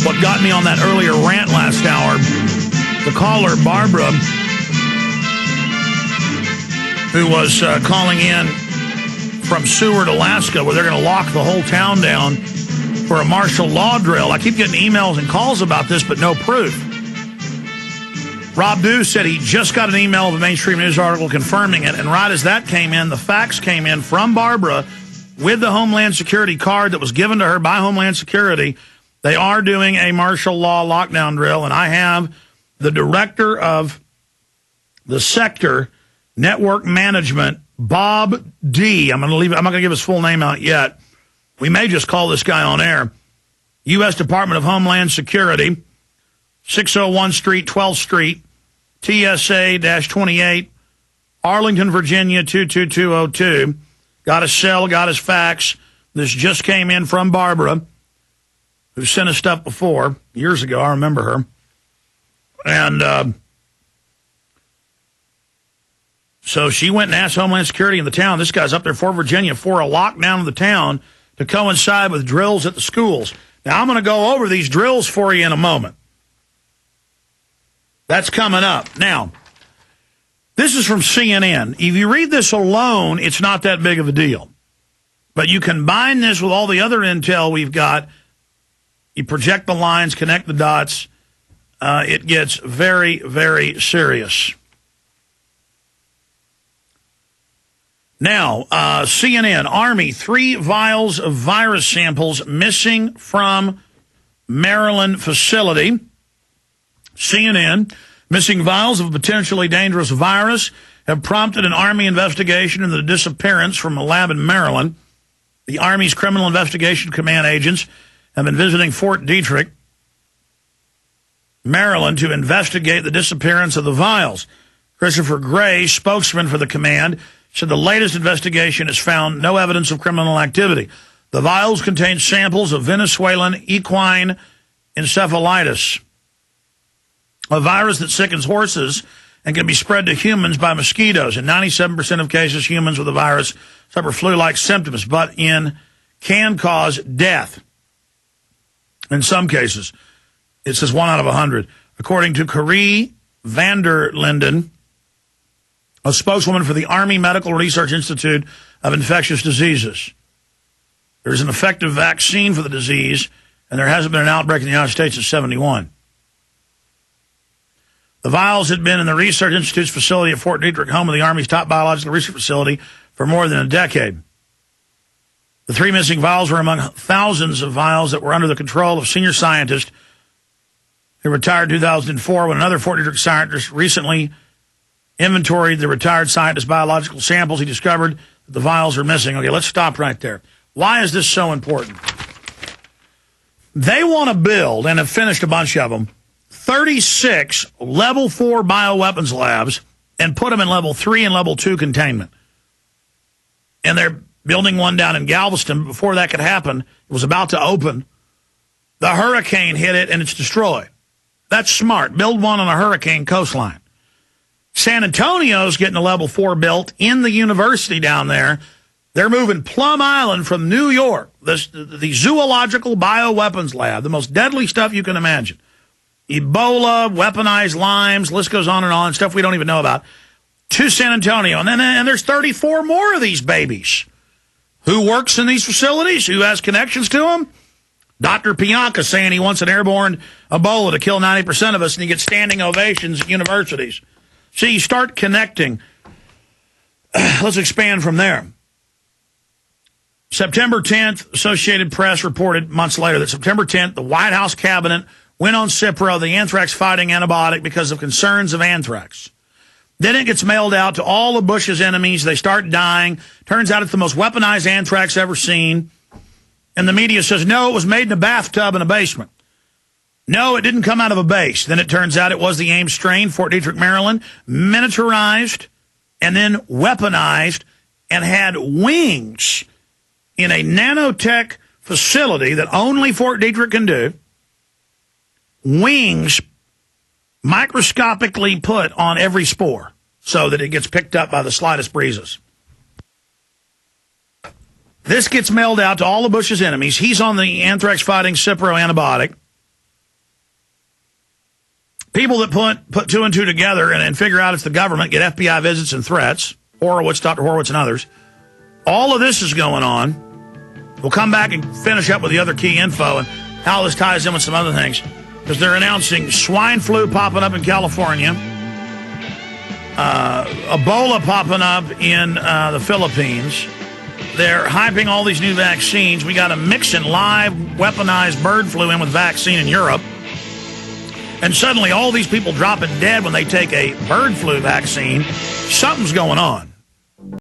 what got me on that earlier rant last hour, the caller, Barbara, who was calling in from Seward, Alaska, where they're going to lock the whole town down for a martial law drill. I keep getting emails and calls about this, but no proof. Rob Dew said he just got an email of a mainstream news article confirming it, and right as that came in, the facts came in from Barbara with the Homeland Security card that was given to her by Homeland Security. They are doing a martial law lockdown drill, and I have the director of the sector network management, Bob D. I'm not going to give his full name out yet. We may just call this guy on air. U.S. Department of Homeland Security, 601 Street, 12th Street, TSA-28, Arlington, Virginia, 22202. Got his cell, got his fax. This just came in from Barbara, who sent us stuff before, years ago. I remember her. And so she went and asked Homeland Security in the town. This guy's up there for Virginia for a lockdown of the town to coincide with drills at the schools. Now, I'm going to go over these drills for you in a moment. That's coming up. Now, this is from CNN. If you read this alone, it's not that big of a deal. But you combine this with all the other intel we've got, you project the lines, connect the dots, it gets very, very serious. Now, CNN, Army, 3 vials of virus samples missing from Maryland facility. CNN, missing vials of a potentially dangerous virus have prompted an Army investigation into the disappearance from a lab in Maryland. The Army's Criminal Investigation Command agents have been visiting Fort Detrick, Maryland, to investigate the disappearance of the vials. Christopher Gray, spokesman for the command, said the latest investigation has found no evidence of criminal activity. The vials contain samples of Venezuelan equine encephalitis, a virus that sickens horses and can be spread to humans by mosquitoes. In 97% of cases, humans with the virus suffer flu-like symptoms, but can cause death. In some cases, it says 1 out of 100. According to Corrie van der Linden, a spokeswoman for the Army Medical Research Institute of Infectious Diseases. There's an effective vaccine for the disease, and there hasn't been an outbreak in the United States since 1971. The vials had been in the Research Institute's facility at Fort Detrick, home of the Army's top biological research facility, for more than a decade. The 3 missing vials were among thousands of vials that were under the control of senior scientists who retired in 2004 when another Fort Detrick scientist recently inventoried the retired scientist's biological samples. He discovered that the vials are missing. Okay, let's stop right there. Why is this so important? They want to build, and have finished a bunch of them, 36 level 4 bioweapons labs and put them in level 3 and level 2 containment. And they're building one down in Galveston. Before that could happen, it was about to open. The hurricane hit it, and it's destroyed. That's smart. Build one on a hurricane coastline. San Antonio's getting a level 4 built in the university down there. They're moving Plum Island from New York, the zoological bioweapons lab, the most deadly stuff you can imagine. Ebola, weaponized limes, list goes on, stuff we don't even know about, to San Antonio. And there's 34 more of these babies. Who works in these facilities? Who has connections to them? Dr. Pianka saying he wants an airborne Ebola to kill 90% of us, and he gets standing ovations at universities. See, you start connecting. Let's expand from there. September 10th, Associated Press reported months later that September 10th, the White House cabinet went on Cipro, the anthrax-fighting antibiotic, because of concerns of anthrax. Then it gets mailed out to all of Bush's enemies. They start dying. Turns out it's the most weaponized anthrax ever seen. And the media says, no, it was made in a bathtub in a basement. No, it didn't come out of a base. Then it turns out it was the Ames strain, Fort Detrick, Maryland, miniaturized and then weaponized and had wings in a nanotech facility that only Fort Detrick can do. Wings microscopically put on every spore so that it gets picked up by the slightest breezes. This gets mailed out to all of Bush's enemies. He's on the anthrax-fighting Cipro antibiotic. People that put two and two together and figure out it's the government get FBI visits and threats. Horowitz, Dr. Horowitz, and others. All of this is going on. We'll come back and finish up with the other key info and how this ties in with some other things. Because they're announcing swine flu popping up in California, Ebola popping up in the Philippines. They're hyping all these new vaccines. We got a mixing live weaponized bird flu in with vaccine in Europe. And suddenly all these people dropping dead when they take a bird flu vaccine. Something's going on.